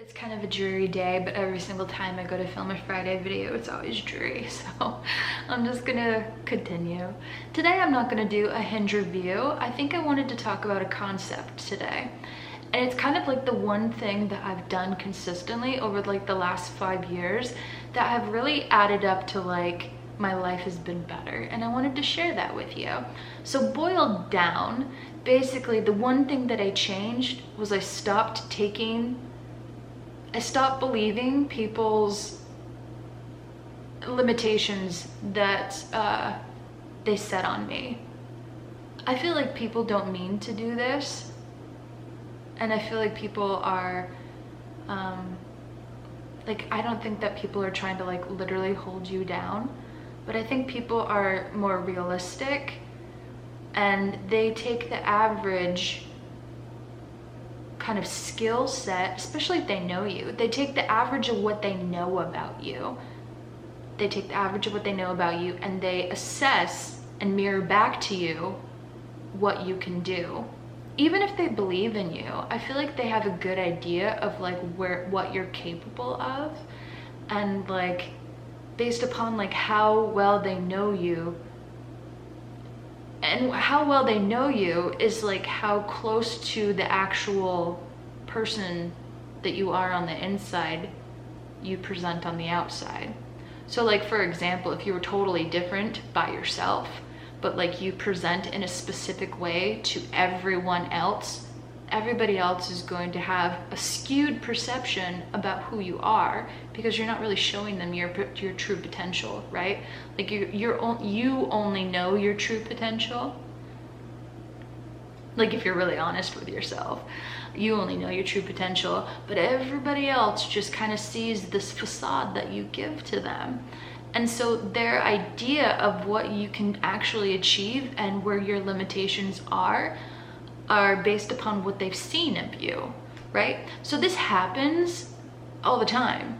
It's kind of a dreary day, but every single time I go to film a Friday video, it's always dreary, so I'm just gonna continue. Today I'm not gonna do a hinge review. I think I wanted to talk about a concept today. And it's kind of like the one thing that I've done consistently over like the last 5 years that have really added up to like my life has been better, and I wanted to share that with you. So boiled down, basically the one thing that I changed was I stopped believing people's limitations that they set on me. I feel like people don't mean to do this, and I feel like people are like, I don't think that people are trying to like literally hold you down, but I think people are more realistic and they take the average kind of skill set, especially if they know you. They take the average of what they know about you. They take the average of what they know about you and they assess and mirror back to you what you can do. Even if they believe in you, I feel like they have a good idea of like what you're capable of, and like based upon like how well they know you. And how well they know you is like how close to the actual person that you are on the inside you present on the outside. So like, for example, if you were totally different by yourself, but like you present in a specific way to everyone else, everybody else is going to have a skewed perception about who you are because you're not really showing them your true potential, right? Like you only know your true potential. Like if you're really honest with yourself, you only know your true potential, but everybody else just kind of sees this facade that you give to them. And so their idea of what you can actually achieve and where your limitations are based upon what they've seen of you, right? So this happens all the time,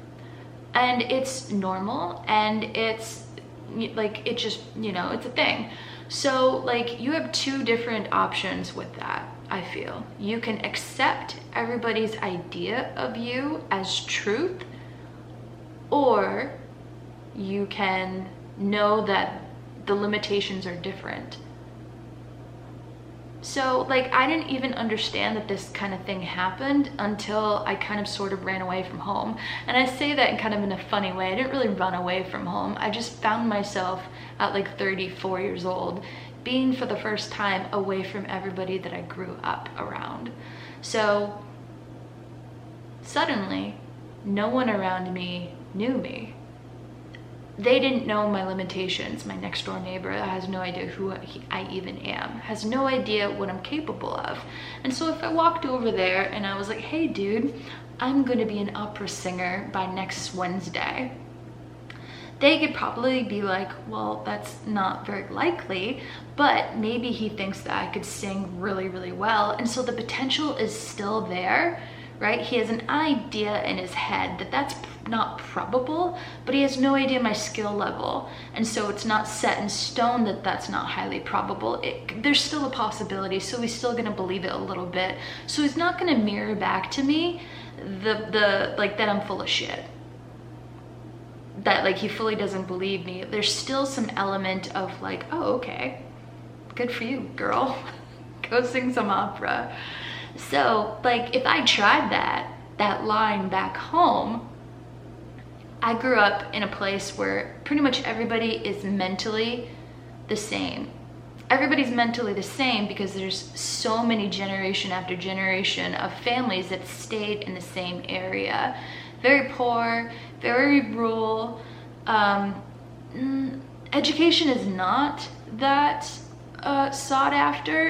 and it's normal, and it's like, it just, you know, it's a thing. So like you have two different options with that. I feel you can accept everybody's idea of you as truth, or you can know that the limitations are different. So like, I didn't even understand that this kind of thing happened until I kind of sort of ran away from home. And I say that in kind of in a funny way. I didn't really run away from home. I just found myself at like 34 years old being for the first time away from everybody that I grew up around. So suddenly no one around me knew me. They didn't know my limitations. My next door neighbor has no idea who I even am, has no idea what I'm capable of. And so if I walked over there and I was like, hey dude, I'm gonna be an opera singer by next Wednesday, they could probably be like, well, that's not very likely, but maybe he thinks that I could sing really, really well. And so the potential is still there, right? He has an idea in his head that that's not probable, but he has no idea my skill level. And so it's not set in stone that that's not highly probable. There's still a possibility, so he's still gonna believe it a little bit. So he's not gonna mirror back to me like that I'm full of shit. That like he fully doesn't believe me. There's still some element of like, oh, okay, good for you, girl. Go sing some opera. So like, if I tried that line back home, I grew up in a place where pretty much everybody is mentally the same. Everybody's mentally the same because there's so many generation after generation of families that stayed in the same area. Very poor, very rural. Education is not that sought after.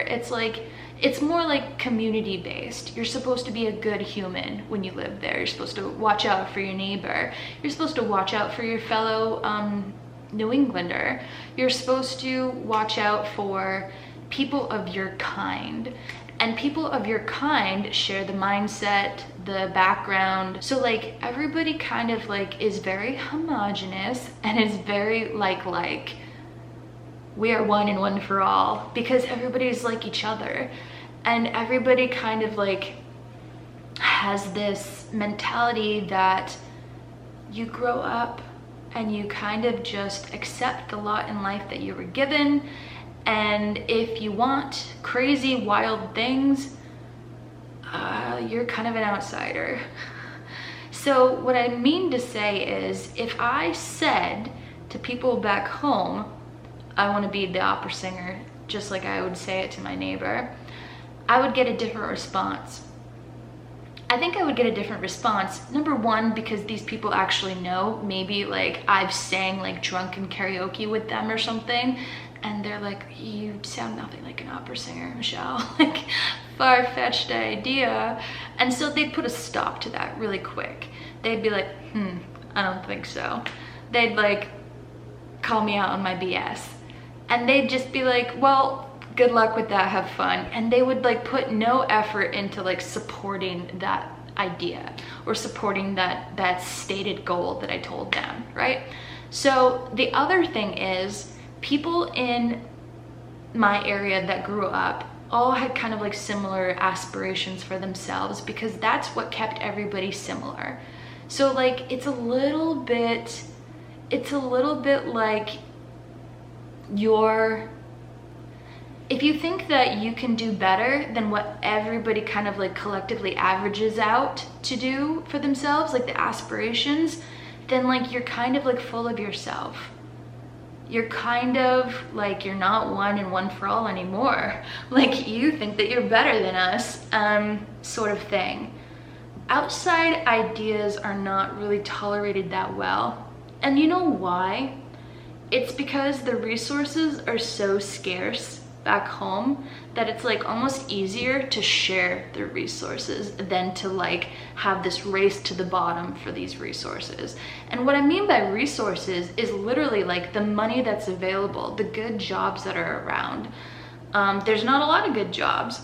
It's more like community based. You're supposed to be a good human when you live there. You're supposed to watch out for your neighbor. You're supposed to watch out for your fellow New Englander. You're supposed to watch out for people of your kind. And people of your kind share the mindset, the background. So like everybody kind of like is very homogenous and is very like we are one and one for all, because everybody's like each other and everybody kind of like has this mentality that you grow up and you kind of just accept the lot in life that you were given. And if you want crazy, wild things, you're kind of an outsider. So what I mean to say is, if I said to people back home, I want to be the opera singer, just like I would say it to my neighbor, I would get a different response. I think I would get a different response. Number one, because these people actually know, maybe like I've sang like drunken karaoke with them or something, and they're like, you sound nothing like an opera singer, Michelle. Like, far-fetched idea. And so they'd put a stop to that really quick. They'd be like, I don't think so. They'd like call me out on my BS. And they'd just be like, well, good luck with that, have fun. And they would like put no effort into like supporting that idea or supporting that stated goal that I told them, right? So the other thing is, people in my area that grew up all had kind of like similar aspirations for themselves, because that's what kept everybody similar. So like it's a little bit like if you think that you can do better than what everybody kind of like collectively averages out to do for themselves, like the aspirations, then like you're kind of like full of yourself. You're kind of like, you're not one and one for all anymore. Like you think that you're better than us, sort of thing. Outside ideas are not really tolerated that well. And you know why? It's because the resources are so scarce back home that it's like almost easier to share the resources than to like have this race to the bottom for these resources. And what I mean by resources is literally like the money that's available, the good jobs that are around. There's not a lot of good jobs.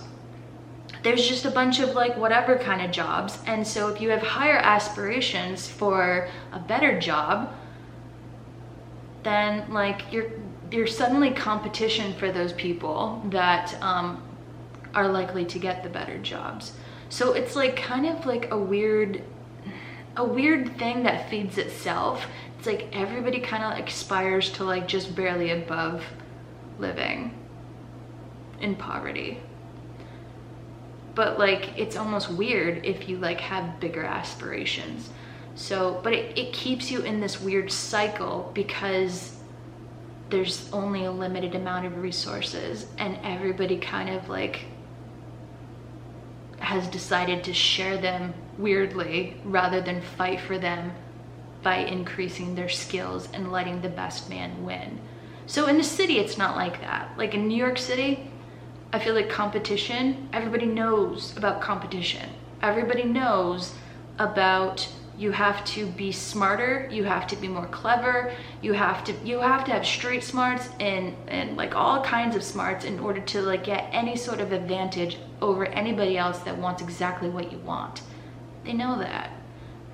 There's just a bunch of like whatever kind of jobs. And so if you have higher aspirations for a better job, then like you're suddenly competition for those people that are likely to get the better jobs. So it's like kind of like a weird thing that feeds itself. It's like everybody kind of aspires to like just barely above living in poverty. But like it's almost weird if you like have bigger aspirations. So, but it keeps you in this weird cycle because there's only a limited amount of resources, and everybody kind of like has decided to share them weirdly rather than fight for them by increasing their skills and letting the best man win. So in the city, it's not like that. Like in New York City, I feel like competition, everybody knows about competition. Everybody knows about, you have to be smarter, you have to be more clever, you have to have street smarts and like all kinds of smarts in order to like get any sort of advantage over anybody else that wants exactly what you want. They know that.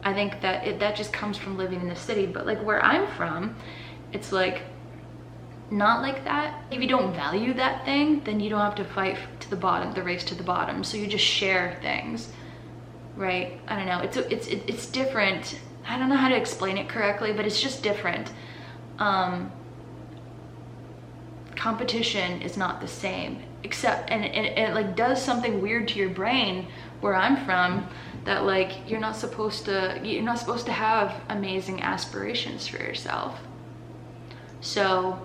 I think that that just comes from living in the city. But like where I'm from, it's like not like that. If you don't value that thing, then you don't have to fight to the bottom, the race to the bottom. So you just share things. Right? I don't know. It's different. I don't know how to explain it correctly, but it's just different. Competition is not the same, except and it like does something weird to your brain where I'm from, that like you're not supposed to have amazing aspirations for yourself. So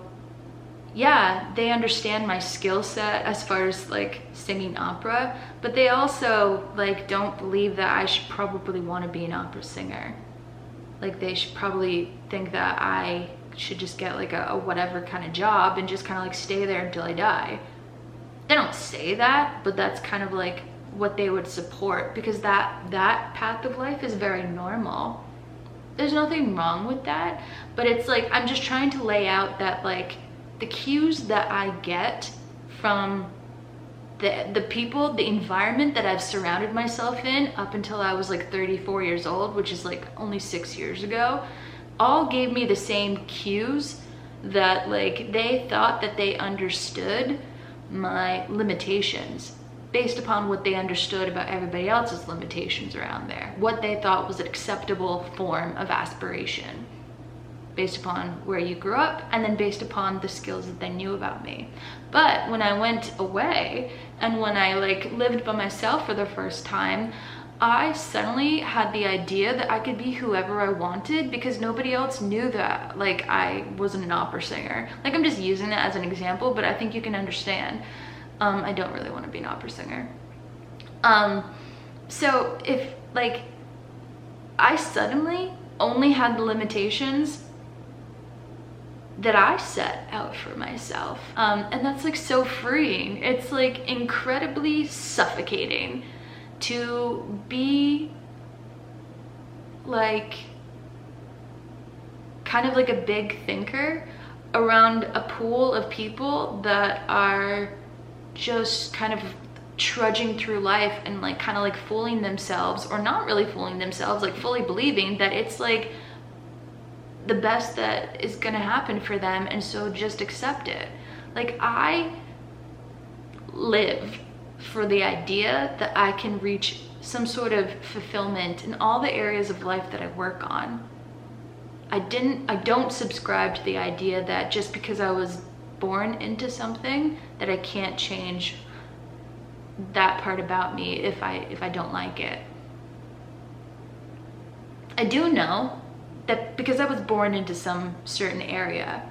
yeah, they understand my skill set as far as like singing opera, but they also like don't believe that I should probably want to be an opera singer. Like they should probably think that I should just get like a whatever kind of job and just kind of like stay there until I die. They don't say that, but that's kind of like what they would support, because that path of life is very normal. There's nothing wrong with that, but it's like I'm just trying to lay out that like the cues that I get from the people, the environment that I've surrounded myself in up until I was like 34 years old, which is like only 6 years ago, all gave me the same cues that like they thought that they understood my limitations. based upon what they understood about everybody else's limitations around there, what they thought was an acceptable form of aspiration, based upon where you grew up, and then based upon the skills that they knew about me. But when I went away and when I like lived by myself for the first time, I suddenly had the idea that I could be whoever I wanted, because nobody else knew that like I wasn't an opera singer. Like, I'm just using that as an example, but I think you can understand. I don't really want to be an opera singer. So if like I suddenly only had the limitations that I set out for myself, and that's like so freeing. It's like incredibly suffocating to be like kind of like a big thinker around a pool of people that are just kind of trudging through life and like kind of like fooling themselves, or not really fooling themselves, like fully believing that it's like the best that is gonna happen for them, and so just accept it. Like, I live for the idea that I can reach some sort of fulfillment in all the areas of life that I work on. I don't subscribe to the idea that just because I was born into something that I can't change that part about me if I don't like it. I do know that because I was born into some certain area,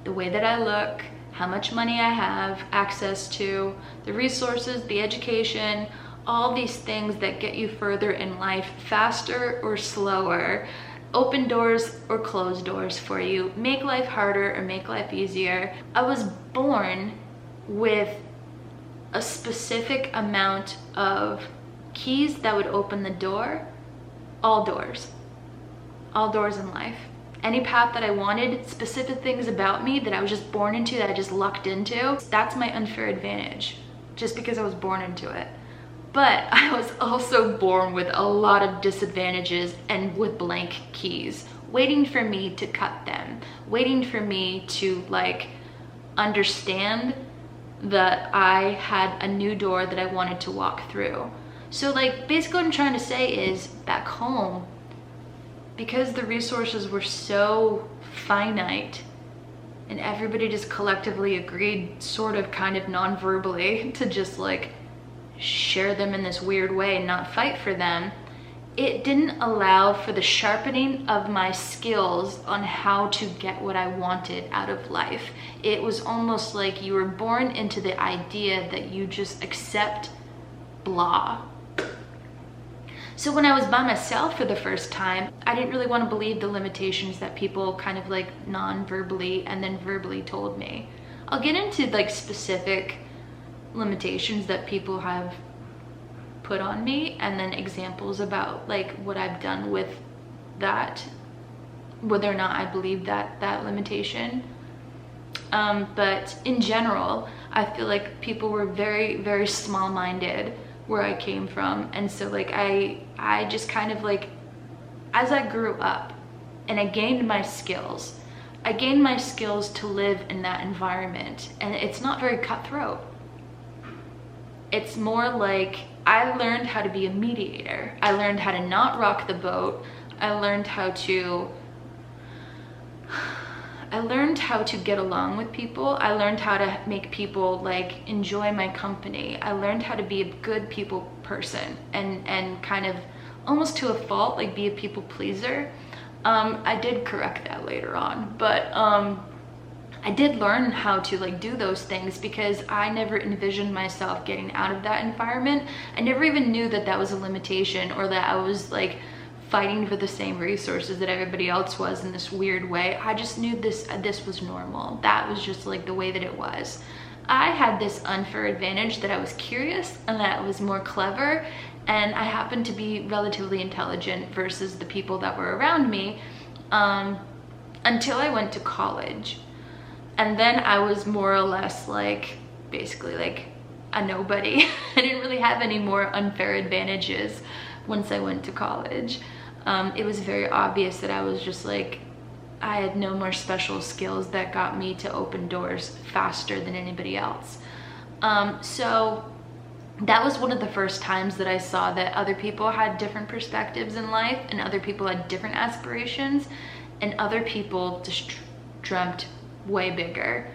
the way that I look, how much money I have access to, the resources, the education, all these things that get you further in life, faster or slower, open doors or close doors for you, make life harder or make life easier. I was born with a specific amount of keys that would open the door, all doors in life. Any path that I wanted, specific things about me that I was just born into, that I just lucked into, that's my unfair advantage, just because I was born into it. But I was also born with a lot of disadvantages and with blank keys, waiting for me to cut them, waiting for me to like understand that I had a new door that I wanted to walk through. So like basically what I'm trying to say is, back home, because the resources were so finite and everybody just collectively agreed, sort of kind of non-verbally, to just like share them in this weird way and not fight for them, it didn't allow for the sharpening of my skills on how to get what I wanted out of life. It was almost like you were born into the idea that you just accept blah. So when I was by myself for the first time, I didn't really want to believe the limitations that people kind of like non-verbally and then verbally told me. I'll get into like specific limitations that people have put on me, and then examples about like what I've done with that, whether or not I believe that limitation. But in general, I feel like people were very, very small-minded where I came from. And so like I just kind of like, as I grew up and I gained my skills to live in that environment. And it's not very cutthroat. It's more like I learned how to be a mediator. I learned how to not rock the boat. I learned how to get along with people. I learned how to make people like enjoy my company. I learned how to be a good people person and kind of almost to a fault, like be a people pleaser. I did correct that later on, but I did learn how to like do those things because I never envisioned myself getting out of that environment. I never even knew that that was a limitation, or that I was like fighting for the same resources that everybody else was in this weird way. I just knew this was normal. That was just like the way that it was. I had this unfair advantage that I was curious and that I was more clever, and I happened to be relatively intelligent versus the people that were around me, until I went to college. And then I was more or less like, basically like a nobody. I didn't really have any more unfair advantages once I went to college. It was very obvious that I was just like, I had no more special skills that got me to open doors faster than anybody else. So that was one of the first times that I saw that other people had different perspectives in life, and other people had different aspirations, and other people just dreamt way bigger.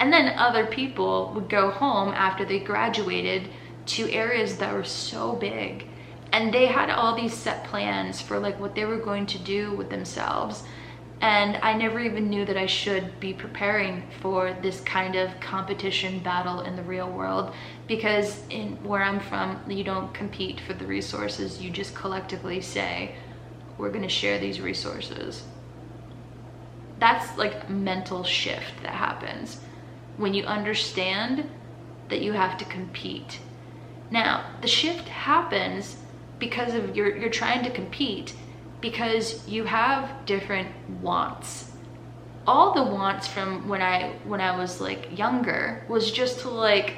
And then other people would go home after they graduated to areas that were so big, and they had all these set plans for like what they were going to do with themselves. And I never even knew that I should be preparing for this kind of competition battle in the real world, because in where I'm from, you don't compete for the resources, you just collectively say, we're gonna share these resources. That's like a mental shift that happens when you understand that you have to compete. Now, the shift happens because of you're trying to compete because you have different wants. All the wants from when I was like younger was just to like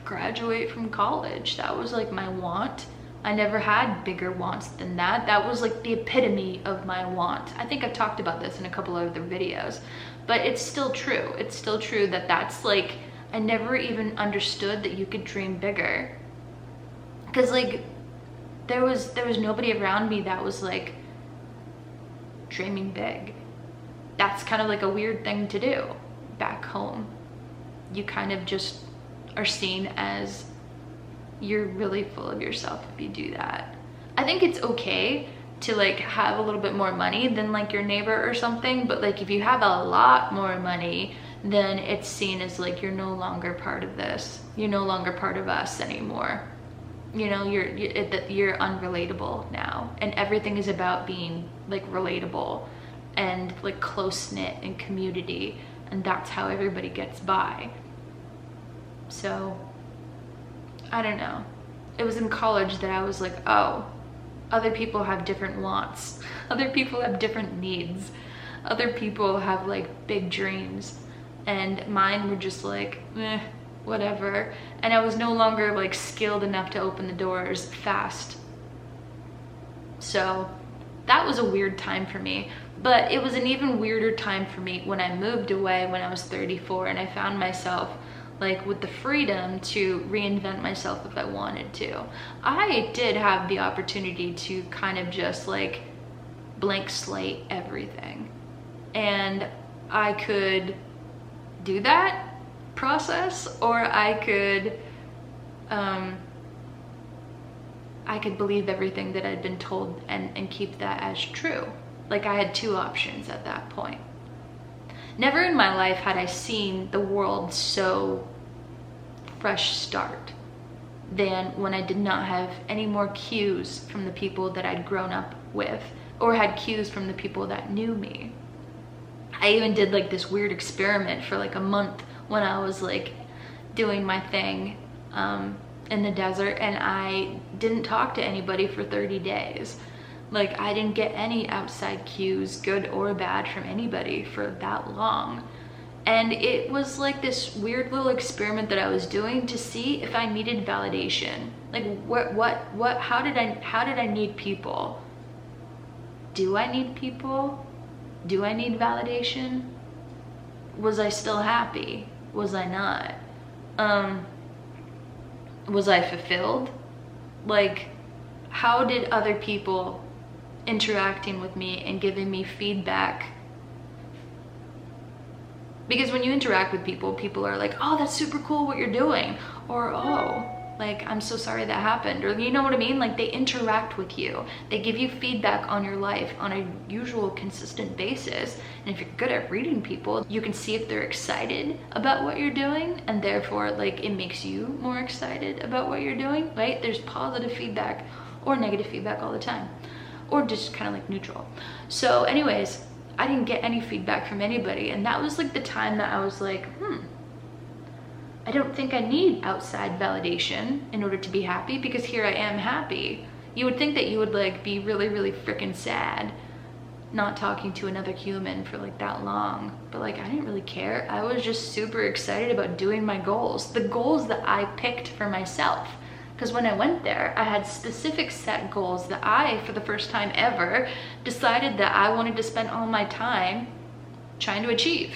graduate from college. That was like my want. I never had bigger wants than that. That was like the epitome of my want. I think I've talked about this in a couple of other videos, but it's still true. It's still true that that's like, I never even understood that you could dream bigger. Cause like there was nobody around me that was like dreaming big. That's kind of like a weird thing to do back home. You kind of just are seen as you're really full of yourself if you do that. I think it's okay to like have a little bit more money than like your neighbor or something, but like if you have a lot more money, then it's seen as like you're no longer part of this. You're no longer part of us anymore. You know, you're unrelatable now, and everything is about being like relatable and like close-knit and community, and that's how everybody gets by. So I don't know, it was in college that I was like, oh, other people have different wants, other people have different needs, other people have like big dreams, and mine were just like whatever. And I was no longer like skilled enough to open the doors fast. So that was a weird time for me. But it was an even weirder time for me when I moved away when I was 34, and I found myself like with the freedom to reinvent myself if I wanted to. I did have the opportunity to kind of just like blank slate everything, and I could do that process, or I could believe everything that I'd been told and keep that as true. Like I had two options at that point. Never in my life had I seen the world so fresh start than when I did not have any more cues from the people that I'd grown up with, or had cues from the people that knew me. I even did like this weird experiment for like a month when I was like doing my thing in the desert, and I didn't talk to anybody for 30 days. Like I didn't get any outside cues, good or bad, from anybody for that long. And it was like this weird little experiment that I was doing to see if I needed validation. Like how did I need people? Do I need people? Do I need validation? Was I still happy? Was I not? Was I fulfilled? Like, how did other people interacting with me and giving me feedback? Because when you interact with people, people are like, oh, that's super cool what you're doing, or oh, like, I'm so sorry that happened, or you know what I mean? Like, they interact with you. They give you feedback on your life on a usual consistent basis. And if you're good at reading people, you can see if they're excited about what you're doing, and therefore, like, it makes you more excited about what you're doing, right? There's positive feedback or negative feedback all the time, or just kind of like neutral. So anyways, I didn't get any feedback from anybody, and that was like the time that I was like, I don't think I need outside validation in order to be happy, because here I am happy. You would think that you would like be really, really freaking sad not talking to another human for like that long, but like I didn't really care. I was just super excited about doing my goals, the goals that I picked for myself. Because when I went there, I had specific set goals that I, for the first time ever, decided that I wanted to spend all my time trying to achieve.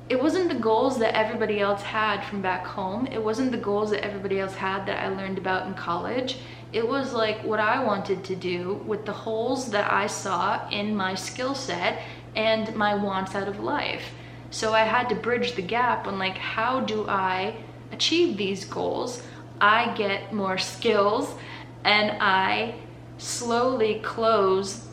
it wasn't the goals that everybody else had from back home. It wasn't the goals that everybody else had that I learned about in college. It was like what I wanted to do with the holes that I saw in my skill set and my wants out of life. So I had to bridge the gap on like, how do I achieve these goals? I get more skills and I slowly close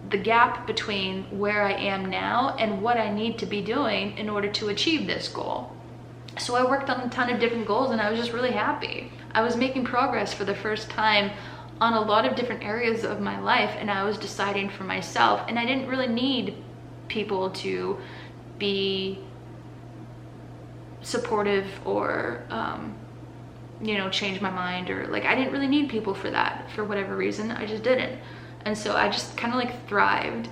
the gap between where I am now and what I need to be doing in order to achieve this goal. So I worked on a ton of different goals and I was just really happy. I was making progress for the first time on a lot of different areas of my life, and I was deciding for myself, and I didn't really need people to be supportive or change my mind, or like, I didn't really need people for that for whatever reason. I just didn't. And so I just kind of like thrived.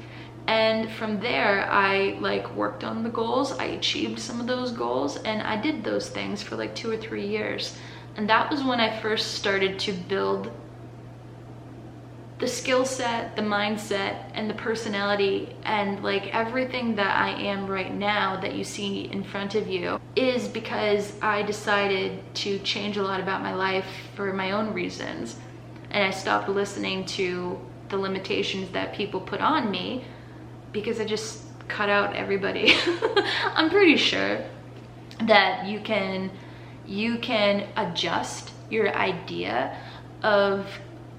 And from there, I like worked on the goals. I achieved some of those goals, and I did those things for like 2 or 3 years. And that was when I first started to build the skill set, the mindset, and the personality, and like everything that I am right now that you see in front of you is because I decided to change a lot about my life for my own reasons. And I stopped listening to the limitations that people put on me, because I just cut out everybody. I'm pretty sure that you can adjust your idea of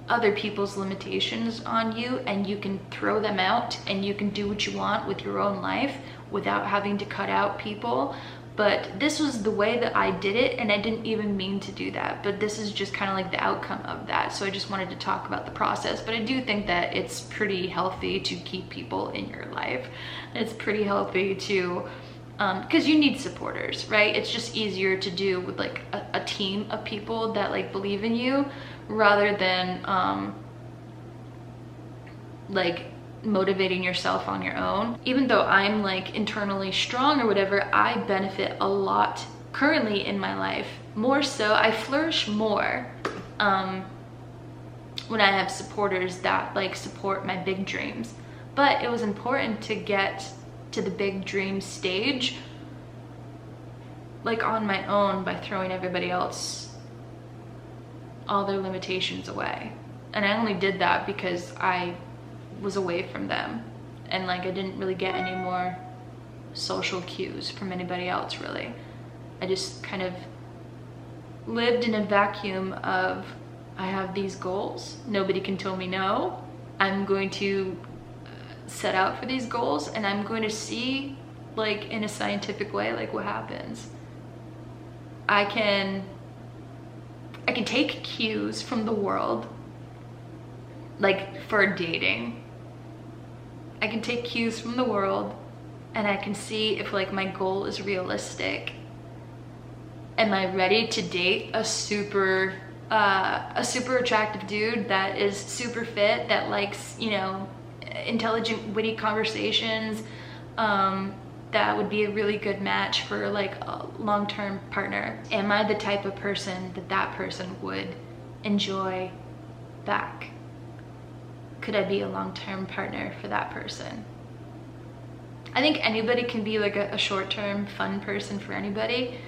other people's limitations on you, and you can throw them out and you can do what you want with your own life without having to cut out people. But this was the way that I did it, and I didn't even mean to do that, but this is just kind of like the outcome of that. So I just wanted to talk about the process. But I do think that it's pretty healthy to keep people in your life. It's pretty healthy to because you need supporters, right? It's just easier to do with like a team of people that like believe in you, rather than like motivating yourself on your own. Even though I'm like internally strong or whatever, I benefit a lot currently in my life. More so, I flourish more when I have supporters that like support my big dreams. But it was important to get to the big dream stage like on my own by throwing everybody else, all their limitations away. And I only did that because I was away from them, and like I didn't really get any more social cues from anybody else really. I just kind of lived in a vacuum of, I have these goals, nobody can tell me no, I'm going to set out for these goals, and I'm going to see like in a scientific way like what happens. I can take cues from the world, like for dating. I can take cues from the world, and I can see if like my goal is realistic. Am I ready to date a super attractive dude that is super fit, that likes, intelligent, witty conversations, that would be a really good match for like a long-term partner? Am I the type of person that person would enjoy back? Could I be a long-term partner for that person? I think anybody can be like a short-term fun person for anybody,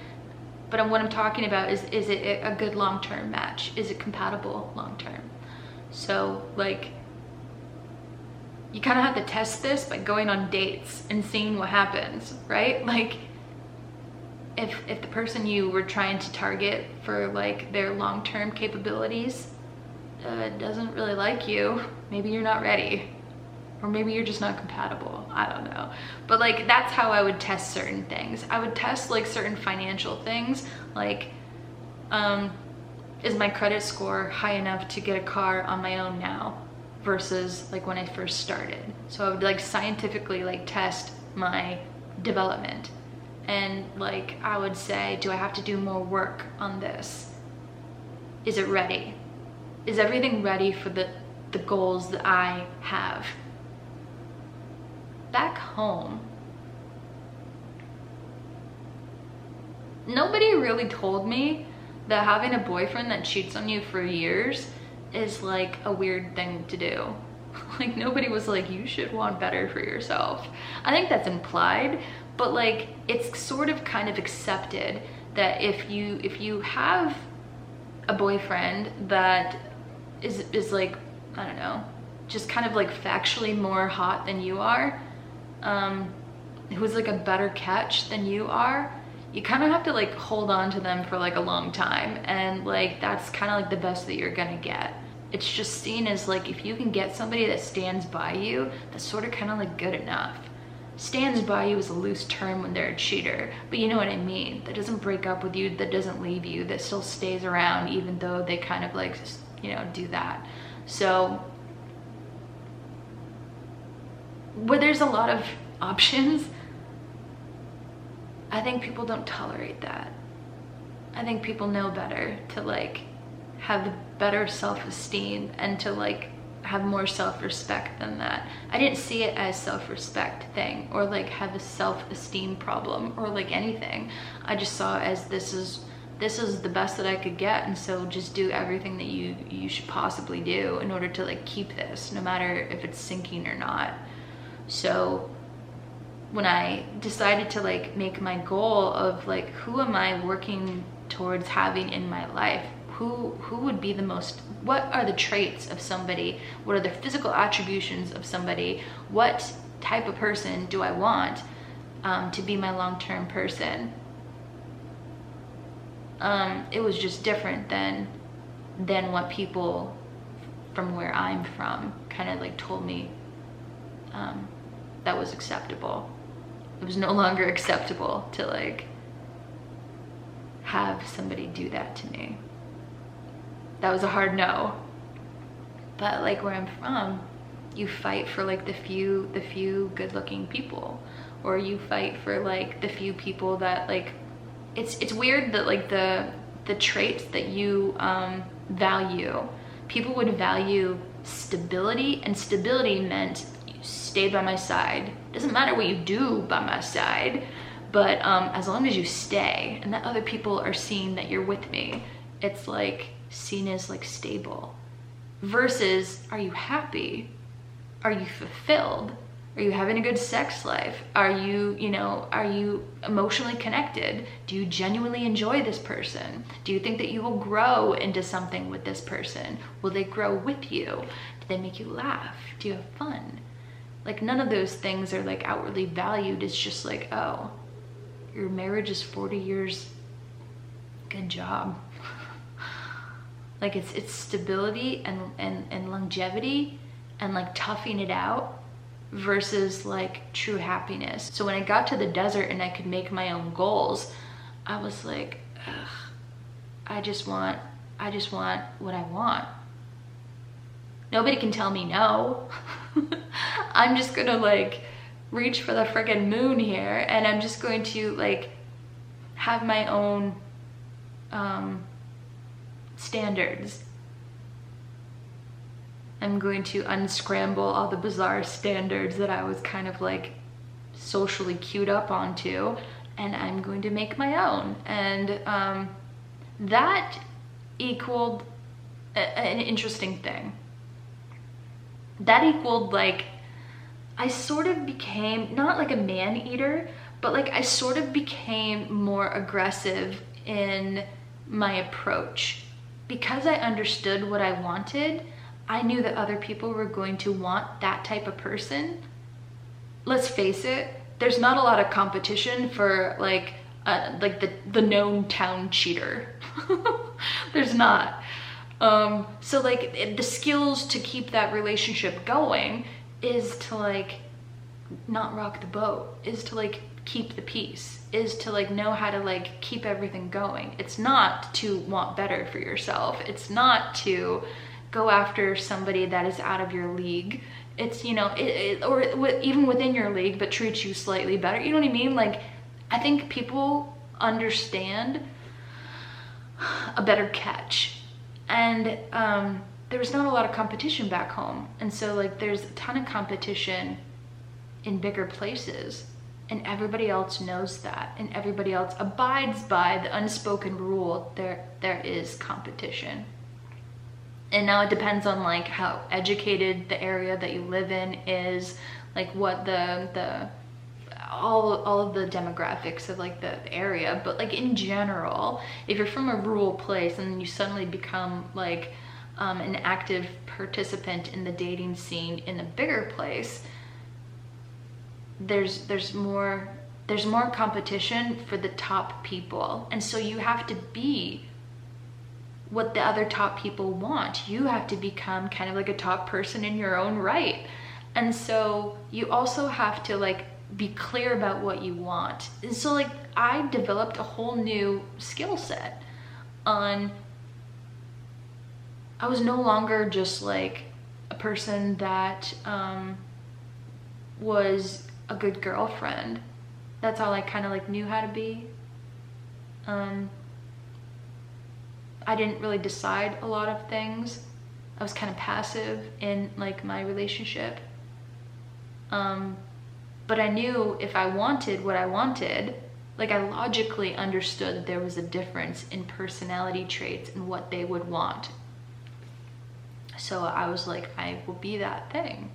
but what I'm talking about is it a good long-term match? Is it compatible long-term? So like, you kind of have to test this by going on dates and seeing what happens, right? Like if the person you were trying to target for like their long-term capabilities doesn't really like you, maybe you're not ready, or maybe you're just not compatible. I don't know. But like, that's how I would test certain things. I would test like certain financial things, like is my credit score high enough to get a car on my own now versus like when I first started. So I would like scientifically like test my development, and like I would say, do I have to do more work on this? Is it ready? Is everything ready for the goals that I have? Back home, nobody really told me that having a boyfriend that cheats on you for years is like a weird thing to do. Like nobody was like, you should want better for yourself. I think that's implied, but like it's sort of kind of accepted that if you have a boyfriend that is like, I don't know, just kind of like factually more hot than you are, who's like a better catch than you are, you kind of have to like hold on to them for like a long time, and like that's kind of like the best that you're gonna get. It's just seen as like, if you can get somebody that stands by you, that's sort of kind of like good enough. Stands by you is a loose term when they're a cheater, but you know what I mean. That doesn't break up with you, that doesn't leave you, that still stays around even though they kind of like, you know, do that. So where there's a lot of options, I think people don't tolerate that. I think people know better to like have better self-esteem and to like have more self-respect than that. I didn't see it as self-respect thing or like have a self-esteem problem or like anything. I just saw it as this is the best that I could get, and so just do everything that you should possibly do in order to like keep this, no matter if it's sinking or not. So when I decided to like make my goal of like, who am I working towards having in my life? Who would be the most, what are the traits of somebody? What are the physical attributions of somebody? What type of person do I want to be my long-term person? It was just different than what people from where I'm from kind of like told me that was acceptable. It was no longer acceptable to like have somebody do that to me. That was a hard no. But like where I'm from, you fight for like the few good-looking people, or you fight for like the few people that like, it's weird that like the traits that you value, people would value stability, and stability meant you stay by my side. Doesn't matter what you do by my side, but as long as you stay and that other people are seeing that you're with me, it's like seen as like stable. Versus, are you happy? Are you fulfilled? Are you having a good sex life? Are you emotionally connected? Do you genuinely enjoy this person? Do you think that you will grow into something with this person? Will they grow with you? Do they make you laugh? Do you have fun? Like none of those things are like outwardly valued. It's just like, oh, your marriage is 40 years. Good job. Like it's stability and longevity and like toughing it out versus like true happiness. So when I got to the desert and I could make my own goals, I was like, ugh, I just want what I want. Nobody can tell me no. I'm just gonna like reach for the friggin' moon here, and I'm just going to like have my own standards. I'm going to unscramble all the bizarre standards that I was kind of like socially queued up onto, and I'm going to make my own. And that equaled an interesting thing. That equaled like, I sort of became, not like a man eater, but like I sort of became more aggressive in my approach. Because I understood what I wanted, I knew that other people were going to want that type of person. Let's face it, there's not a lot of competition for like the known town cheater. There's not. So like the skills to keep that relationship going is to like not rock the boat, is to like keep the peace, is to like know how to like keep everything going. It's not to want better for yourself. It's not to go after somebody that is out of your league. It's, you know, even within your league, but treats you slightly better. You know what I mean? Like, I think people understand a better catch. And there was not a lot of competition back home. And so like there's a ton of competition in bigger places. And everybody else knows that, and everybody else abides by the unspoken rule, there is competition. And now it depends on like how educated the area that you live in is, like what the all of the demographics of like the area, but like in general, if you're from a rural place and then you suddenly become like an active participant in the dating scene in a bigger place, there's more competition for the top people, and so you have to be what the other top people want. You have to become kind of like a top person in your own right, and so you also have to like be clear about what you want. And so like I developed a whole new skill set on, I was no longer just like a person that was a good girlfriend. That's all I kind of like knew how to be. I didn't really decide a lot of things. I was kind of passive in like my relationship. But I knew if I wanted what I wanted, like I logically understood that there was a difference in personality traits and what they would want. So I was like, I will be that thing.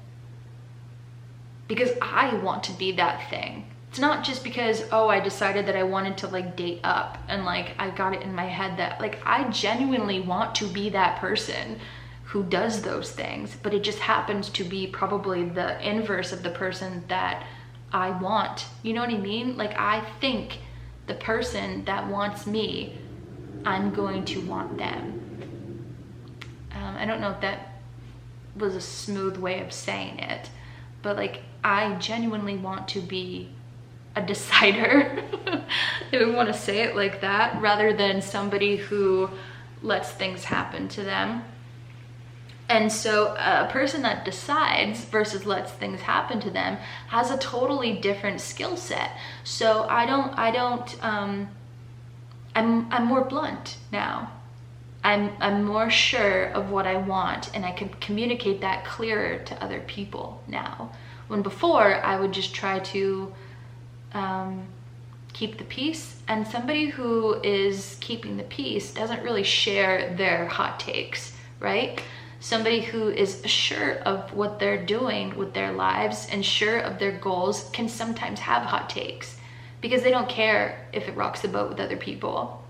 Because I want to be that thing. It's not just because, oh, I decided that I wanted to like date up and like I got it in my head that like I genuinely want to be that person who does those things, but it just happens to be probably the inverse of the person that I want. You know what I mean? Like I think the person that wants me, I'm going to want them. I don't know if that was a smooth way of saying it, but like I genuinely want to be a decider, if we want to say it like that, rather than somebody who lets things happen to them. And so a person that decides versus lets things happen to them has a totally different skill set. So I'm more blunt now. I'm more sure of what I want, and I can communicate that clearer to other people now. When before I would just try to keep the peace, and somebody who is keeping the peace doesn't really share their hot takes, right? Somebody who is sure of what they're doing with their lives and sure of their goals can sometimes have hot takes because they don't care if it rocks the boat with other people,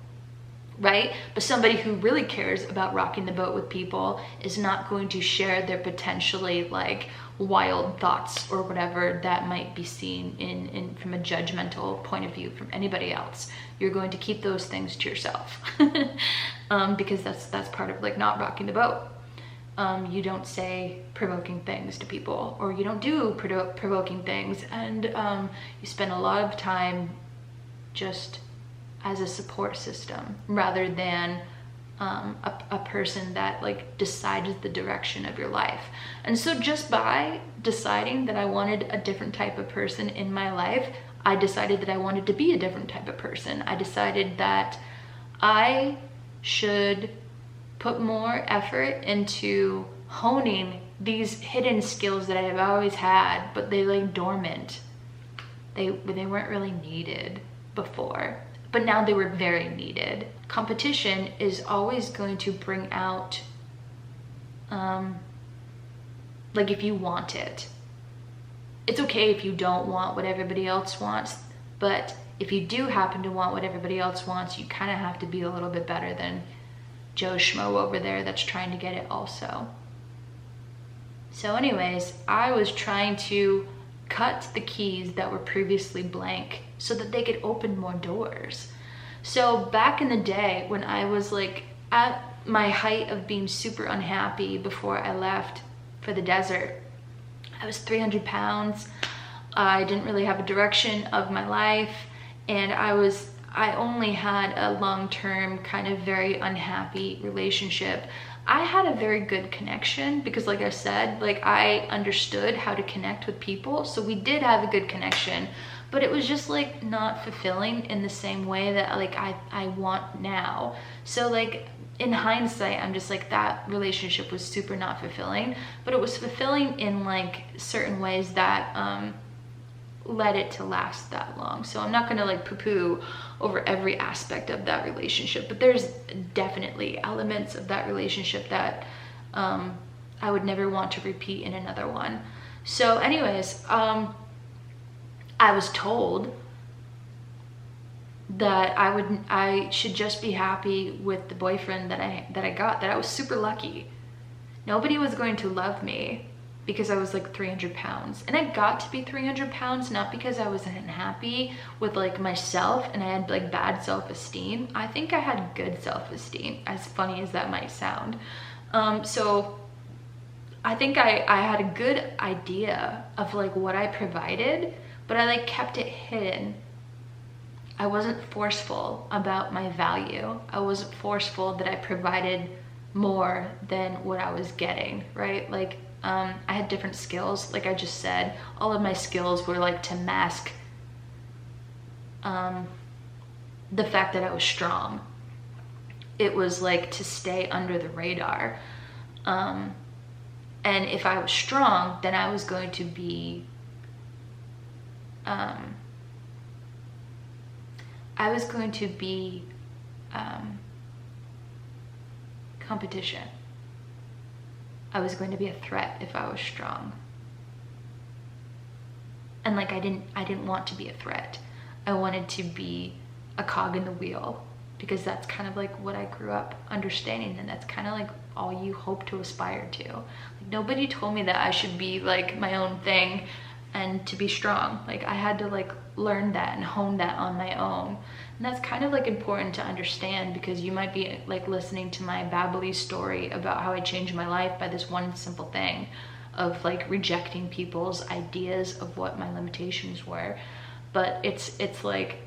right? But somebody who really cares about rocking the boat with people is not going to share their potentially like wild thoughts or whatever that might be seen in from a judgmental point of view from anybody else. You're going to keep those things to yourself because that's part of like not rocking the boat. You don't say provoking things to people, or you don't do provoking things, and you spend a lot of time just as a support system rather than a person that like decides the direction of your life. And so just by deciding that I wanted a different type of person in my life, I decided that I wanted to be a different type of person. I decided that I should put more effort into honing these hidden skills that I've always had, but they lay dormant. They weren't really needed before, but now they were very needed. Competition is always going to bring out, like if you want it. It's okay if you don't want what everybody else wants, but if you do happen to want what everybody else wants, you kind of have to be a little bit better than Joe Schmo over there that's trying to get it also. So anyways, I was trying to cut the keys that were previously blank so that they could open more doors. So back in the day when I was like at my height of being super unhappy before I left for the desert, I was 300 pounds. I didn't really have a direction of my life, and I only had a long-term kind of very unhappy relationship. I had a very good connection because like I said, like I understood how to connect with people. So we did have a good connection, but it was just like not fulfilling in the same way that like I want now. So like in hindsight, I'm just like that relationship was super not fulfilling, but it was fulfilling in like certain ways that led it to last that long. So I'm not gonna like poo-poo over every aspect of that relationship, but there's definitely elements of that relationship that I would never want to repeat in another one. So anyways, I was told that I should just be happy with the boyfriend that I got, that I was super lucky. Nobody was going to love me because I was like 300 pounds. And I got to be 300 pounds, not because I wasn't happy with like myself and I had like bad self-esteem. I think I had good self-esteem, as funny as that might sound. So I think I had a good idea of like what I provided, but I like kept it hidden. I wasn't forceful about my value. I wasn't forceful that I provided more than what I was getting, right? Like, I had different skills. Like I just said, all of my skills were like to mask the fact that I was strong. It was like to stay under the radar. And if I was strong, then I was going to be, competition. I was going to be a threat if I was strong. And like I didn't want to be a threat. I wanted to be a cog in the wheel, because that's kind of like what I grew up understanding, and that's kind of like all you hope to aspire to. Like, nobody told me that I should be like my own thing and to be strong. Like I had to like learn that and hone that on my own. And that's kind of like important to understand, because you might be like listening to my babbly story about how I changed my life by this one simple thing of like rejecting people's ideas of what my limitations were. But it's like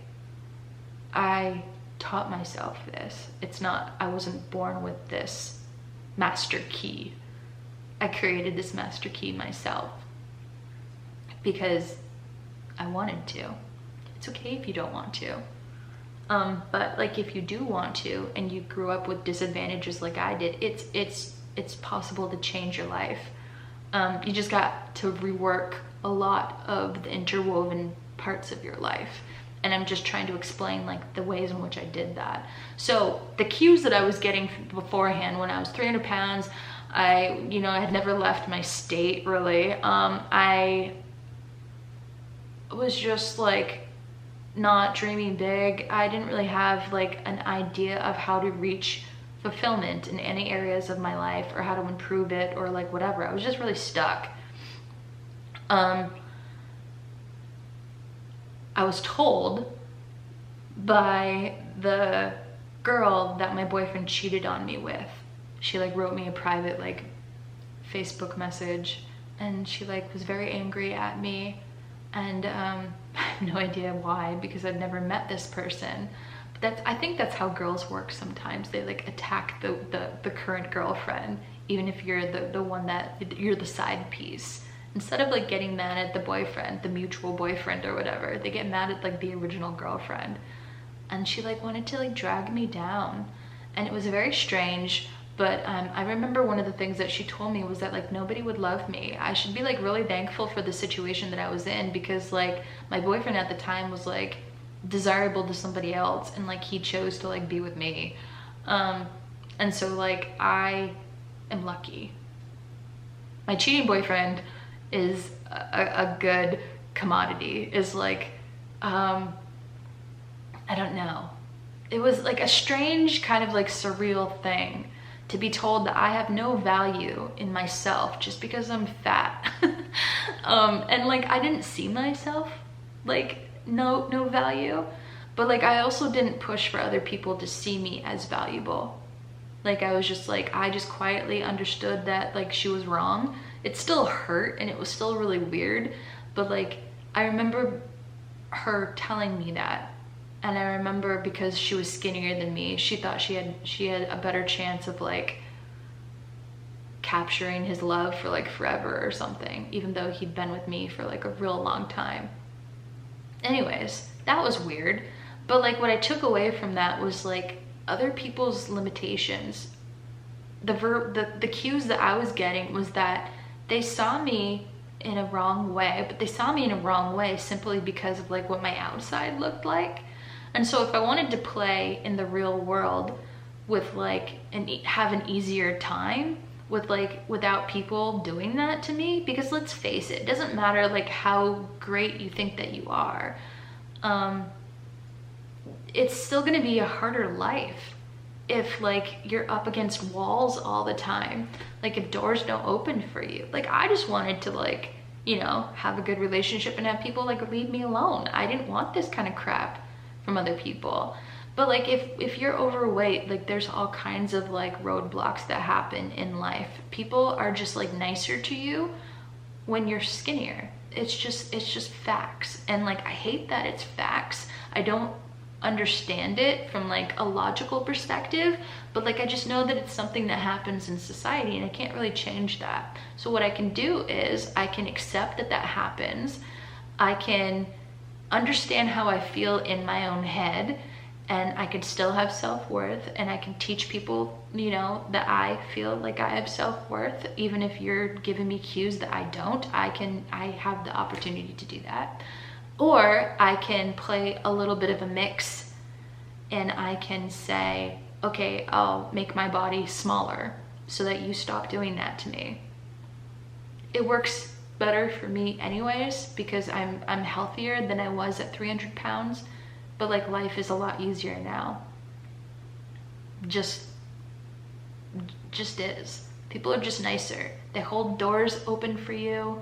I taught myself this. It's not, I wasn't born with this master key. I created this master key myself because I wanted to. It's okay if you don't want to. But like if you do want to, and you grew up with disadvantages like I did, it's possible to change your life. You just got to rework a lot of the interwoven parts of your life. And I'm just trying to explain like the ways in which I did that. So the cues that I was getting beforehand when I was 300 pounds, I had never left my state really. I was just like not dreaming big. I didn't really have like an idea of how to reach fulfillment in any areas of my life, or how to improve it, or like whatever. I was just really stuck. I was told by the girl that my boyfriend cheated on me with. She like wrote me a private like Facebook message, and she like was very angry at me, and I have no idea why, because I've never met this person. But I think that's how girls work sometimes. They like attack the current girlfriend, even if you're the one that you're the side piece. Instead of like getting mad at the boyfriend, the mutual boyfriend or whatever, they get mad at like the original girlfriend. And she like wanted to like drag me down, and it was very strange. But I remember one of the things that she told me was that like nobody would love me. I should be like really thankful for the situation that I was in, because like my boyfriend at the time was like desirable to somebody else, and like he chose to like be with me. And so like I am lucky. My cheating boyfriend is a good commodity. Is like I don't know, it was like a strange kind of like surreal thing to be told that I have no value in myself just because I'm fat. And like I didn't see myself like no value, but like I also didn't push for other people to see me as valuable. Like I was just like, I just quietly understood that like she was wrong. It still hurt and it was still really weird, but like I remember her telling me that. And I remember because she was skinnier than me, she thought she had a better chance of like capturing his love for like forever or something, even though he'd been with me for like a real long time. Anyways, that was weird. But like what I took away from that was like other people's limitations. The cues that I was getting was that they saw me in a wrong way, but they saw me in a wrong way simply because of like what my outside looked like. And so if I wanted to play in the real world with like have an easier time, with like without people doing that to me, because let's face it doesn't matter like how great you think that you are, it's still going to be a harder life if like you're up against walls all the time, like if doors don't open for you. Like I just wanted to like, you know, have a good relationship and have people like leave me alone. I didn't want this kind of crap from other people. But like if you're overweight, like there's all kinds of like roadblocks that happen in life. People are just like nicer to you when you're skinnier. It's just facts. And like I hate that it's facts. I don't understand it from like a logical perspective, but like I just know that it's something that happens in society and I can't really change that. So what I can do is I can accept that that happens. I can understand how I feel in my own head, and I can still have self-worth, and I can teach people, you know, that I feel like I have self-worth. Even if you're giving me cues that I don't, I have the opportunity to do that. Or I can play a little bit of a mix and I can say, okay, I'll make my body smaller so that you stop doing that to me. It works better for me anyways, because I'm healthier than I was at 300 pounds, but like life is a lot easier now. Just is. People are just nicer. They hold doors open for you.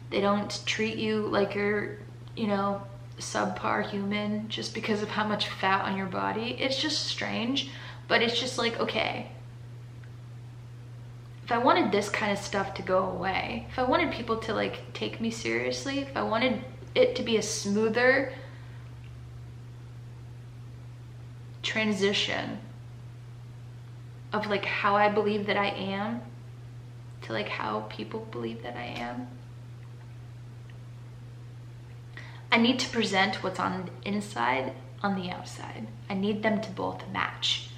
They don't treat you like you're, you know, subpar human just because of how much fat on your body. It's just strange, but it's just like, okay, if I wanted this kind of stuff to go away, if I wanted people to like take me seriously, if I wanted it to be a smoother transition of like how I believe that I am to like how people believe that I am, I need to present what's on the inside on the outside. I need them to both match.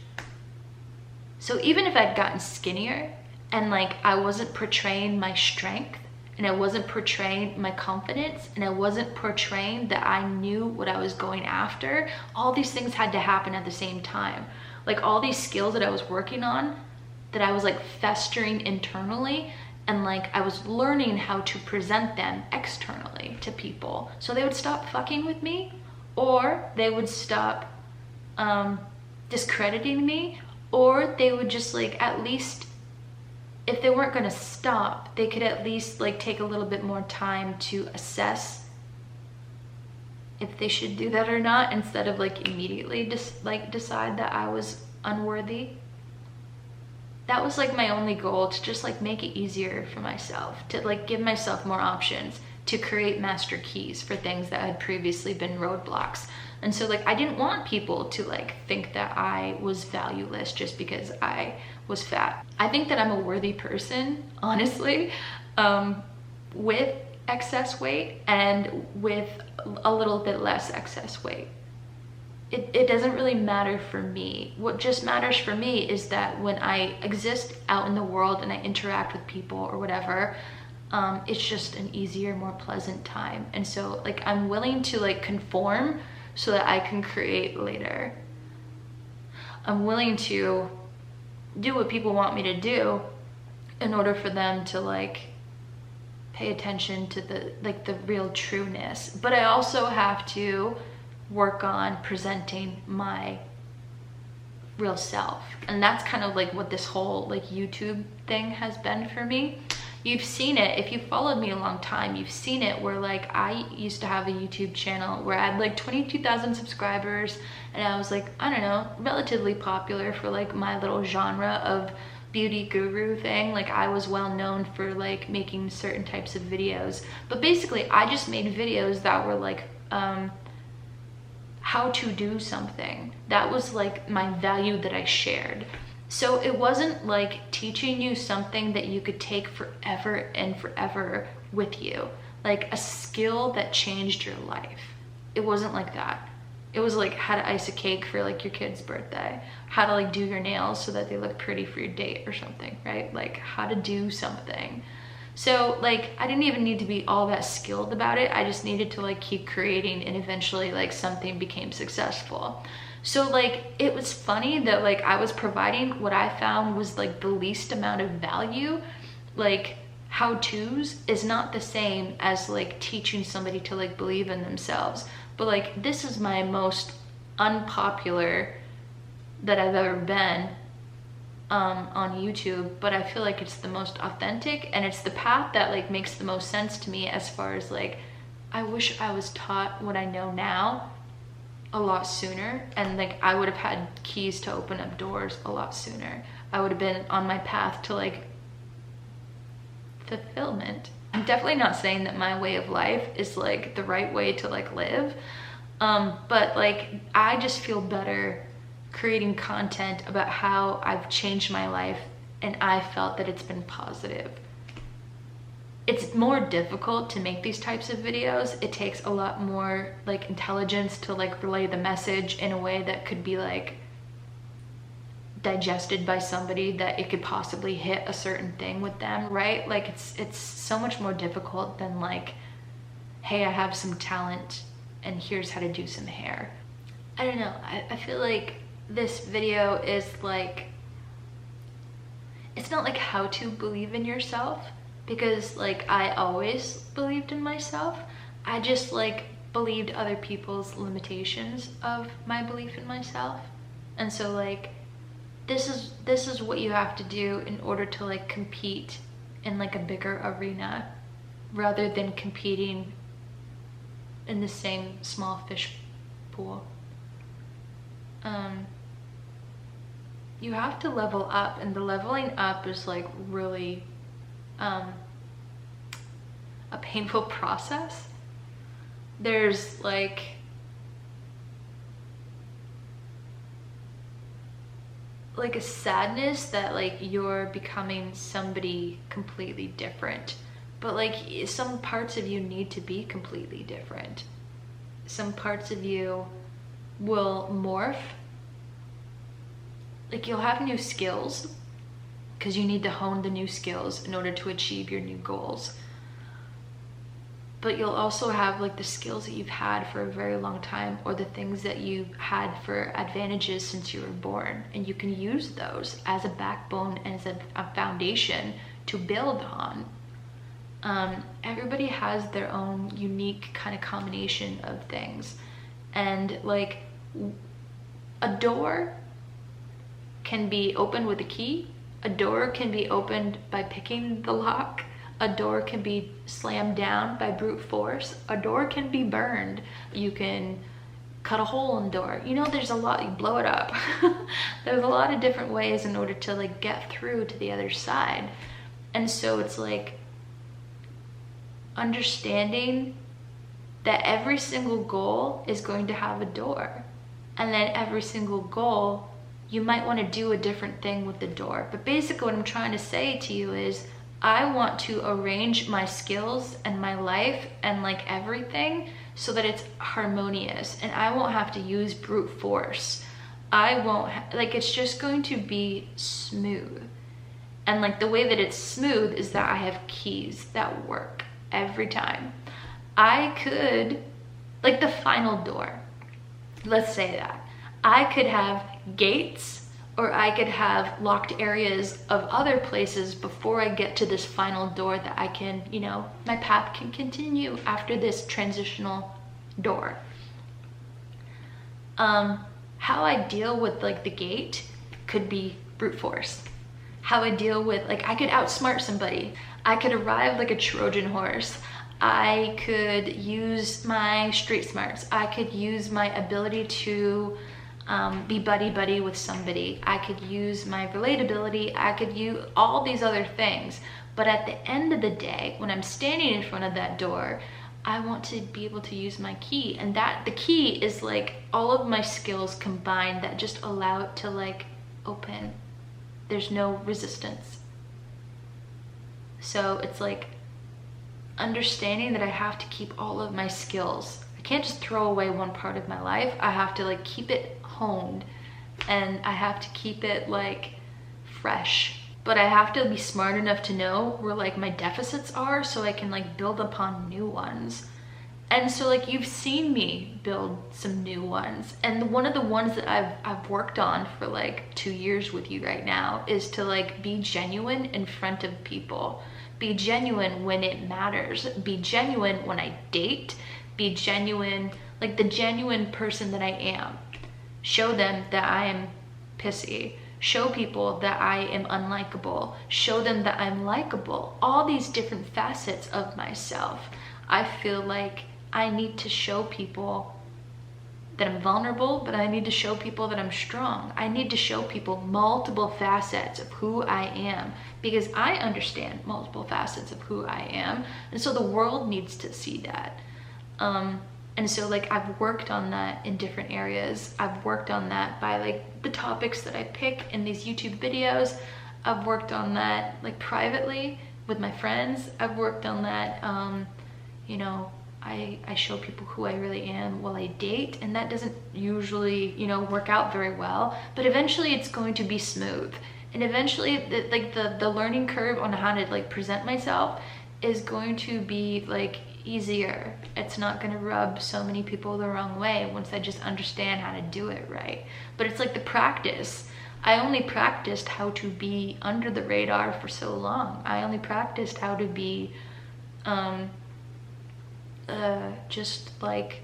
So even if I'd gotten skinnier and like I wasn't portraying my strength, and I wasn't portraying my confidence, and I wasn't portraying that I knew what I was going after, all these things had to happen at the same time. Like all these skills that I was working on, that I was like festering internally, and like I was learning how to present them externally to people, so they would stop fucking with me, or they would stop discrediting me, or they would just like, at least if they weren't gonna stop, they could at least like take a little bit more time to assess if they should do that or not, instead of like immediately just like decide that I was unworthy. That was like my only goal, to just like make it easier for myself, to like give myself more options, to create master keys for things that had previously been roadblocks. And so like I didn't want people to like think that I was valueless just because I was fat. I think that I'm a worthy person, honestly, with excess weight and with a little bit less excess weight. It doesn't really matter for me. What just matters for me is that when I exist out in the world and I interact with people or whatever, it's just an easier, more pleasant time. And so like I'm willing to like conform so that I can create later. I'm willing to do what people want me to do in order for them to like pay attention to the like the real trueness. But I also have to work on presenting my real self. And that's kind of like what this whole like YouTube thing has been for me. You've seen it, if you followed me a long time, you've seen it where like I used to have a YouTube channel where I had like 22,000 subscribers, and I was like, I don't know, relatively popular for like my little genre of beauty guru thing. Like I was well known for like making certain types of videos, but basically I just made videos that were like how to do something. That was like my value that I shared. So it wasn't like teaching you something that you could take forever and forever with you, like a skill that changed your life. It wasn't like that. It was like how to ice a cake for like your kid's birthday, how to like do your nails so that they look pretty for your date or something, right? Like how to do something. So like I didn't even need to be all that skilled about it. I just needed to like keep creating, and eventually like something became successful. So like, it was funny that like I was providing what I found was like the least amount of value. Like, how-tos is not the same as like teaching somebody to like believe in themselves. But like, this is my most unpopular that I've ever been on YouTube, but I feel like it's the most authentic, and it's the path that like makes the most sense to me, as far as like, I wish I was taught what I know now a lot sooner, and like I would have had keys to open up doors a lot sooner. I would have been on my path to like fulfillment. I'm definitely not saying that my way of life is like the right way to like live, but like I just feel better creating content about how I've changed my life, and I felt that it's been positive. It's more difficult to make these types of videos. It takes a lot more like intelligence to like relay the message in a way that could be like digested by somebody, that it could possibly hit a certain thing with them, right? Like it's so much more difficult than like, hey, I have some talent and here's how to do some hair. I don't know, I feel like this video is like, it's not like how to believe in yourself, because like I always believed in myself. I just like believed other people's limitations of my belief in myself. And so like, this is what you have to do in order to like compete in like a bigger arena, rather than competing in the same small fish pool. You have to level up, and the leveling up is like really a painful process. There's like a sadness that like you're becoming somebody completely different, but like some parts of you need to be completely different. Some parts of you will morph. Like, you'll have new skills because you need to hone the new skills in order to achieve your new goals. But you'll also have like the skills that you've had for a very long time, or the things that you've had for advantages since you were born, and you can use those as a backbone and as a foundation to build on. Everybody has their own unique kind of combination of things, and like a door can be opened with a key, a door can be opened by picking the lock, a door can be slammed down by brute force, a door can be burned, you can cut a hole in the door, you know, there's a lot, you blow it up. There's a lot of different ways in order to like get through to the other side. And so it's like understanding that every single goal is going to have a door, and then every single goal you might want to do a different thing with the door. But basically what I'm trying to say to you is, I want to arrange my skills and my life and like everything so that it's harmonious, and I won't have to use brute force. I won't like, it's just going to be smooth. And like the way that it's smooth is that I have keys that work every time. I could, like the final door, let's say that I could have gates, or I could have locked areas of other places before I get to this final door that I can, you know, my path can continue after this transitional door. How I deal with like the gate could be brute force. How I deal with, like, I could outsmart somebody. I could arrive like a Trojan horse. I could use my street smarts. I could use my ability to be buddy-buddy with somebody. I could use my relatability. I could use all these other things. But at the end of the day, when I'm standing in front of that door, I want to be able to use my key. And that the key is like all of my skills combined that just allow it to like open. There's no resistance. So it's like understanding that I have to keep all of my skills. I can't just throw away one part of my life. I have to like keep it honed, and I have to keep it like fresh. But I have to be smart enough to know where like my deficits are, so I can like build upon new ones. And so like you've seen me build some new ones, and one of the ones that I've worked on for like 2 years with you right now is to like be genuine in front of people. Be genuine when it matters. Be genuine when I date. Be genuine, like the genuine person that I am. Show them that I am pissy. Show people that I am unlikable. Show them that I'm likable. All these different facets of myself. I feel like I need to show people that I'm vulnerable, but I need to show people that I'm strong. I need to show people multiple facets of who I am, because I understand multiple facets of who I am. And so the world needs to see that. And so like I've worked on that in different areas. I've worked on that by like the topics that I pick in these YouTube videos. I've worked on that like privately with my friends. I've worked on that, you know, I show people who I really am while I date, and that doesn't usually, you know, work out very well, but eventually it's going to be smooth. And eventually the learning curve on how to like present myself is going to be like easier. It's not going to rub so many people the wrong way once I just understand how to do it right. But it's like the practice. I only practiced how to be under the radar for so long. I only practiced how to be just like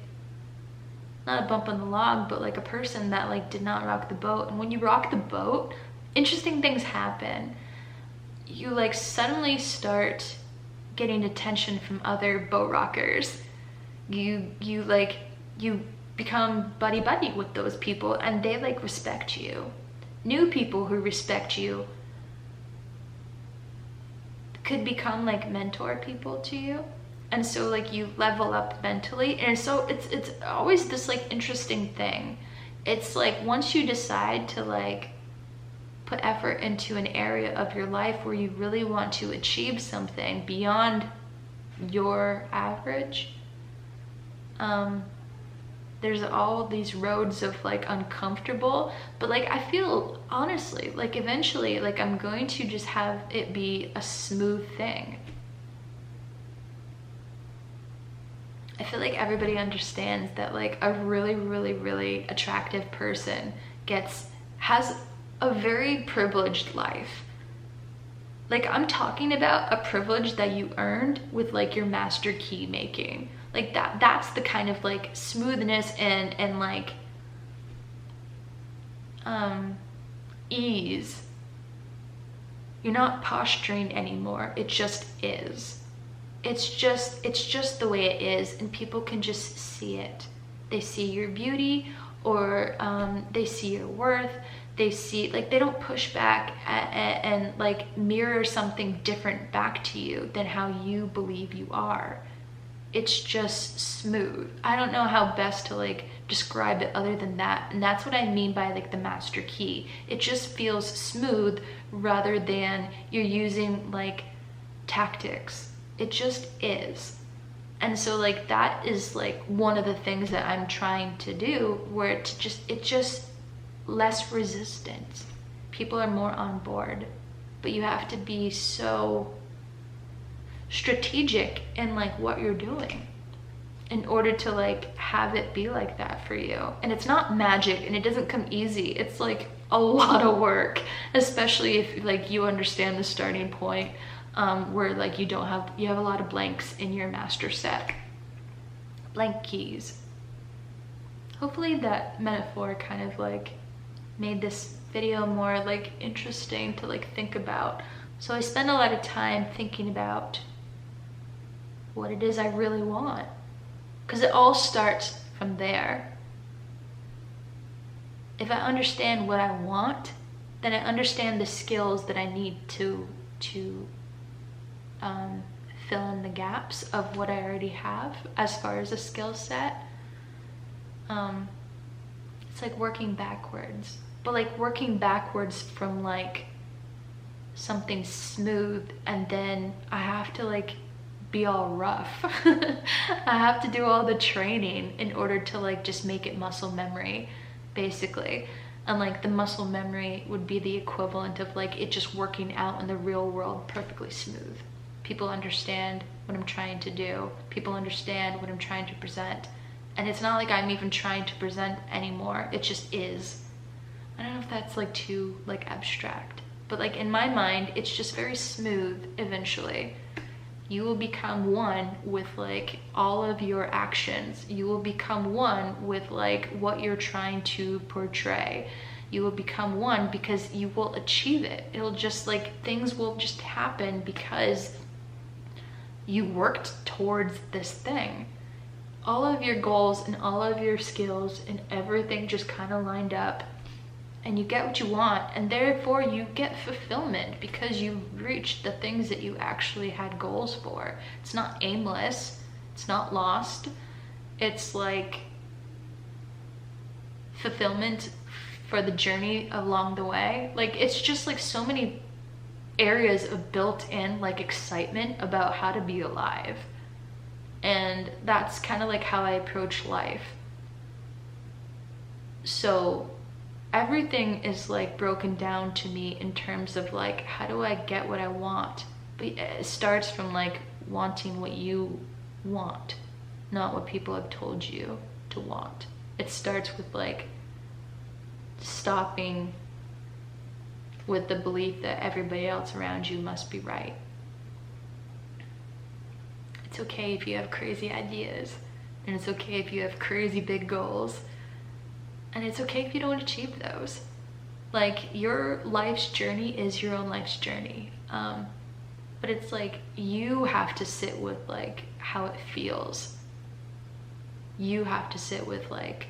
not a bump on the log, but like a person that like did not rock the boat. And when you rock the boat, interesting things happen. You like suddenly start getting attention from other boat rockers. You become buddy with those people, and they like respect you. New people who respect you could become like mentor people to you. And so like you level up mentally. And so it's always this like interesting thing. It's like once you decide to like put effort into an area of your life where you really want to achieve something beyond your average, there's all these roads of like uncomfortable, but like I feel honestly like eventually like I'm going to just have it be a smooth thing. I feel like everybody understands that like a really attractive person has a very privileged life. Like I'm talking about a privilege that you earned with like your master key making. Like that's the kind of like smoothness and like ease. You're not posturing anymore. It just is. It's just the way it is, and people can just see it. They see your beauty, or they see your worth. They see, like, they don't push back and like mirror something different back to you than how you believe you are. It's just smooth. I don't know how best to like describe it other than that. And that's what I mean by like the master key. It just feels smooth rather than you're using like tactics. It just is. And so like that is like one of the things that I'm trying to do, where it's just less resistance. People are more on board, but you have to be so strategic in like what you're doing in order to like have it be like that for you. And it's not magic, and it doesn't come easy. It's like a lot of work, especially if like you understand the starting point, where like you have a lot of blanks in your master set, blank keys. Hopefully that metaphor kind of like made this video more like interesting to like think about. So I spend a lot of time thinking about what it is I really want, because it all starts from there. If I understand what I want, then I understand the skills that I need to fill in the gaps of what I already have as far as a skill set. It's like working backwards, but like working backwards from like something smooth, and then I have to like be all rough. I have to do all the training in order to like just make it muscle memory, basically. And like the muscle memory would be the equivalent of like it just working out in the real world perfectly smooth. People understand what I'm trying to do. People understand what I'm trying to present. And it's not like I'm even trying to present anymore. It just is. I don't know if that's like too like abstract, but like in my mind, it's just very smooth eventually. You will become one with like all of your actions. You will become one with like what you're trying to portray. You will become one because you will achieve it. It'll just like, things will just happen because you worked towards this thing. All of your goals and all of your skills and everything just kind of lined up, and you get what you want, and therefore you get fulfillment because you reached the things that you actually had goals for. It's not aimless, it's not lost. It's like fulfillment for the journey along the way. Like, it's just like so many areas of built-in like excitement about how to be alive. And that's kind of like how I approach life. So everything is like broken down to me in terms of like, how do I get what I want? But it starts from like wanting what you want, not what people have told you to want. It starts with like stopping with the belief that everybody else around you must be right. It's okay if you have crazy ideas, and it's okay if you have crazy big goals, and it's okay if you don't achieve those. Like, your life's journey is your own life's journey. But it's like, you have to sit with like how it feels. You have to sit with like,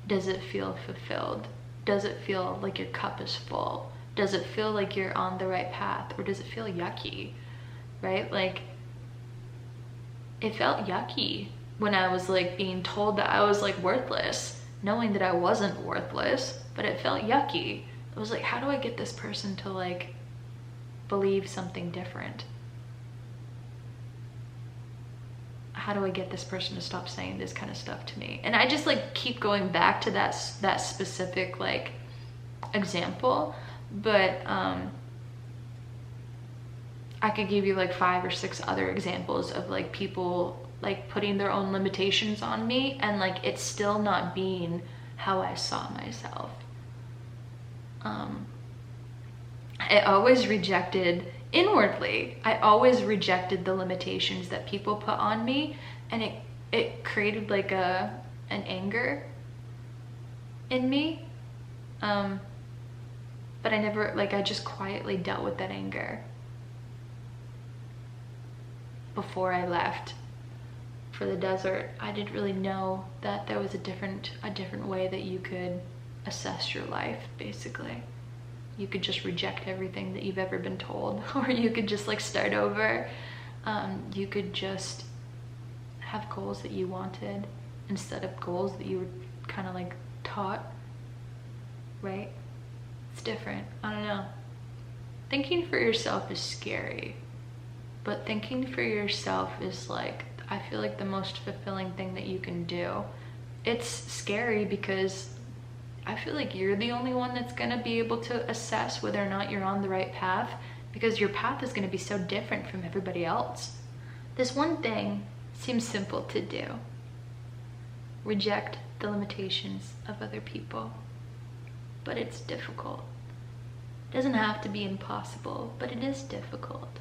does it feel fulfilled? Does it feel like your cup is full? Does it feel like you're on the right path? Or does it feel yucky, right? Like, it felt yucky when I was like being told that I was like worthless, knowing that I wasn't worthless, but it felt yucky. It was like, how do I get this person to like believe something different? How do I get this person to stop saying this kind of stuff to me? And I just like keep going back to that specific like example, but I could give you like 5 or 6 other examples of like people like putting their own limitations on me, and like it's still not being how I saw myself. I always rejected inwardly. I always rejected the limitations that people put on me, and it created like an anger in me. But I never, like, I just quietly dealt with that anger before I left for the desert. I didn't really know that there was a different way that you could assess your life, basically. You could just reject everything that you've ever been told, or you could just like start over. You could just have goals that you wanted instead of goals that you were kind of like taught, right? It's different. I don't know. Thinking for yourself is scary, but thinking for yourself is like, I feel like the most fulfilling thing that you can do. It's scary because I feel like you're the only one that's gonna be able to assess whether or not you're on the right path, because your path is gonna be so different from everybody else. This one thing seems simple to do. Reject the limitations of other people. But it's difficult. It doesn't have to be impossible, but it is difficult.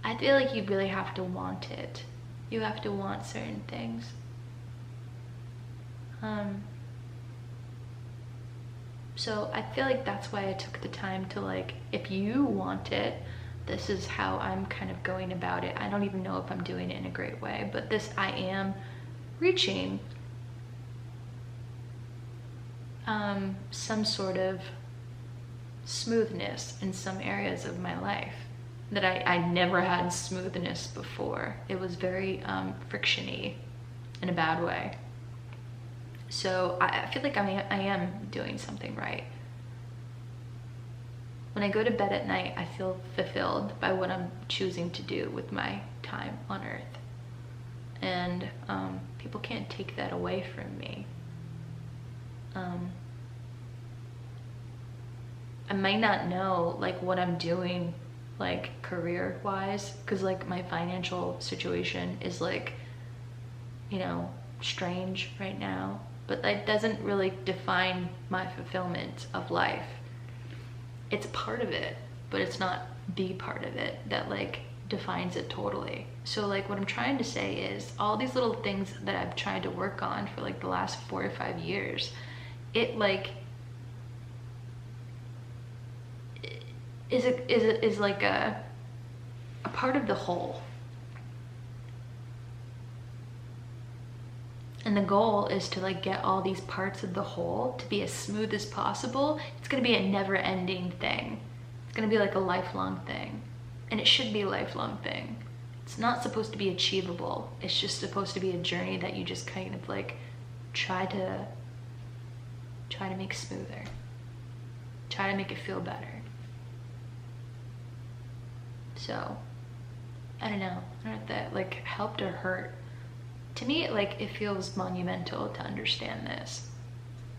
I feel like you really have to want it. You have to want certain things. So I feel like that's why I took the time to like, if you want it, this is how I'm kind of going about it. I don't even know if I'm doing it in a great way, but this, I am reaching some sort of smoothness in some areas of my life that I never had smoothness before. It was very frictiony in a bad way. So I feel like I am doing something right. When I go to bed at night, I feel fulfilled by what I'm choosing to do with my time on earth. And people can't take that away from me. I might not know like what I'm doing like career wise, because like my financial situation is like, you know, strange right now, but that doesn't really define my fulfillment of life. It's part of it, but it's not the part of it that like defines it totally. So like what I'm trying to say is all these little things that I've tried to work on for like the last 4 or 5 years, it like is like a part of the whole. And the goal is to like get all these parts of the whole to be as smooth as possible. It's gonna be a never-ending thing. It's gonna be like a lifelong thing. And it should be a lifelong thing. It's not supposed to be achievable. It's just supposed to be a journey that you just kind of like try to make smoother. Try to make it feel better. So, I don't know if that like helped or hurt. To me, it feels monumental to understand this.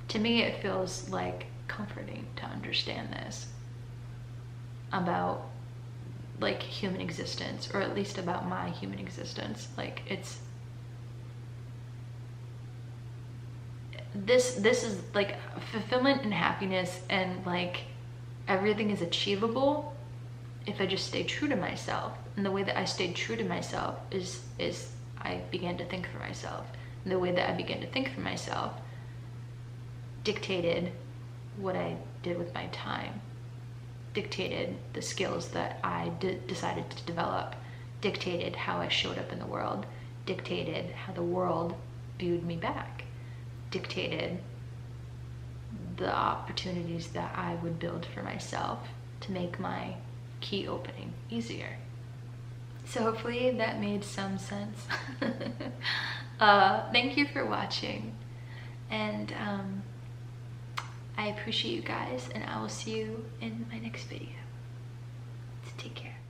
To me, it feels like comforting to understand this about like human existence, or at least about my human existence. Like this is like fulfillment and happiness, and like everything is achievable if I just stay true to myself. And the way that I stayed true to myself is I began to think for myself. And the way that I began to think for myself dictated what I did with my time, dictated the skills that I decided to develop, dictated how I showed up in the world, dictated how the world viewed me back, dictated the opportunities that I would build for myself to make my key opening easier. So hopefully that made some sense. Thank you for watching, and I appreciate you guys, and I will see you in my next video. So take care.